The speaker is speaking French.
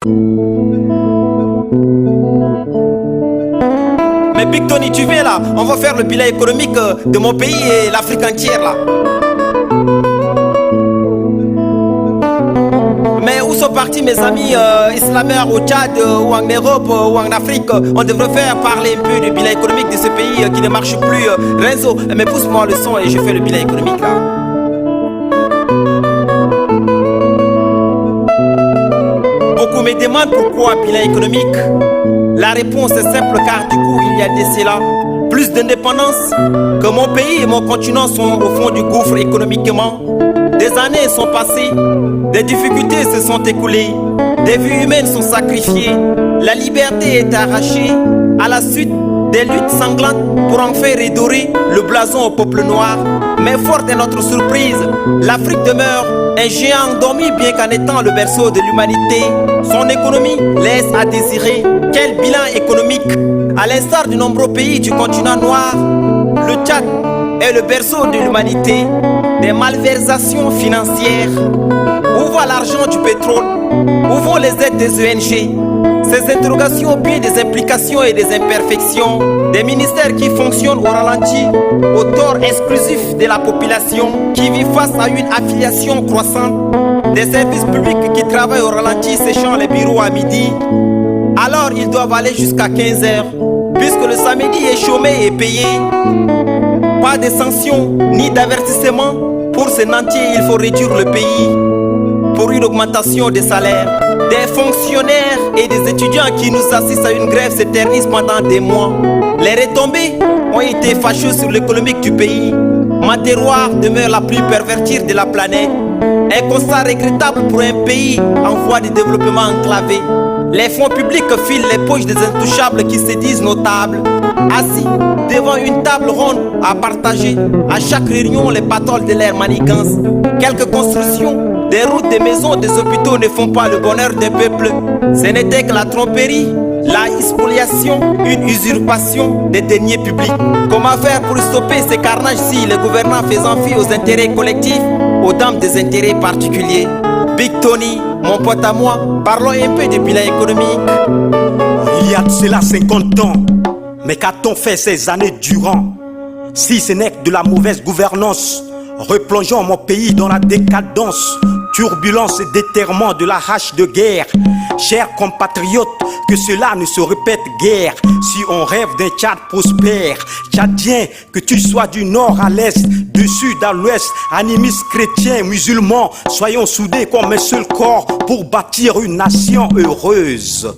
Mais Big Tony, tu viens là, on va faire le bilan économique de mon pays et l'Afrique entière là. Mais où sont partis mes amis islameurs au Tchad ou en Europe ou en Afrique? On devrait faire parler un peu du bilan économique de ce pays qui ne marche plus. Renzo, mais pousse-moi le son et je fais le bilan économique là. Beaucoup me demandent pourquoi bilan économique. La réponse est simple car du coup il y a de cela plus d'indépendance que mon pays et mon continent sont au fond du gouffre économiquement. Des années sont passées, des difficultés se sont écoulées, des vies humaines sont sacrifiées, la liberté est arrachée à la suite des luttes sanglantes pour enfin redorer le blason au peuple noir. Mais forte est notre surprise, l'Afrique demeure un géant endormi bien qu'en étant le berceau de l'humanité. Son économie laisse à désirer. Quel bilan économique! À l'instar de nombreux pays du continent noir, le Tchad est le berceau de l'humanité. Des malversations financières. Où va l'argent du pétrole? Où vont les aides des ONG? Ces interrogations ont bien des implications et des imperfections. Des ministères qui fonctionnent au ralenti, au tort exclusif de la population qui vit face à une affiliation croissante. Des services publics qui travaillent au ralenti séchant les bureaux à midi. Alors ils doivent aller jusqu'à 15 heures, puisque le samedi est chômé et payé. Pas de sanctions ni d'avertissement. Pour ces nantiers, il faut réduire le pays pour une augmentation des salaires. Des fonctionnaires et des étudiants qui nous assistent à une grève s'éternisent pendant des mois. Les retombées ont été fâcheuses sur l'économie du pays. Ma terroir demeure la plus pervertie de la planète. Un constat regrettable pour un pays en voie de développement enclavé. Les fonds publics filent les poches des intouchables qui se disent notables. Assis devant une table ronde à partager, à chaque réunion les patoles de leur manigance. Quelques constructions, des routes, des maisons, des hôpitaux ne font pas le bonheur des peuples. Ce n'était que la tromperie, la spoliation, une usurpation des deniers publics. Comment faire pour stopper ces carnages si les gouvernants faisant fi aux intérêts collectifs, aux dames des intérêts particuliers? Big Tony, mon pote à moi, parlons un peu du bilan économique. Il y a de cela 50 ans, mais qu'a-t-on fait ces années durant? Si ce n'est que de la mauvaise gouvernance, replongeons mon pays dans la décadence, turbulence et déterrement de la hache de guerre. Chers compatriotes, que cela ne se répète guère. Si on rêve d'un Tchad prospère, Tchadien, que tu sois du nord à l'est, du sud à l'ouest, animistes, chrétiens, musulmans, soyons soudés comme un seul corps pour bâtir une nation heureuse.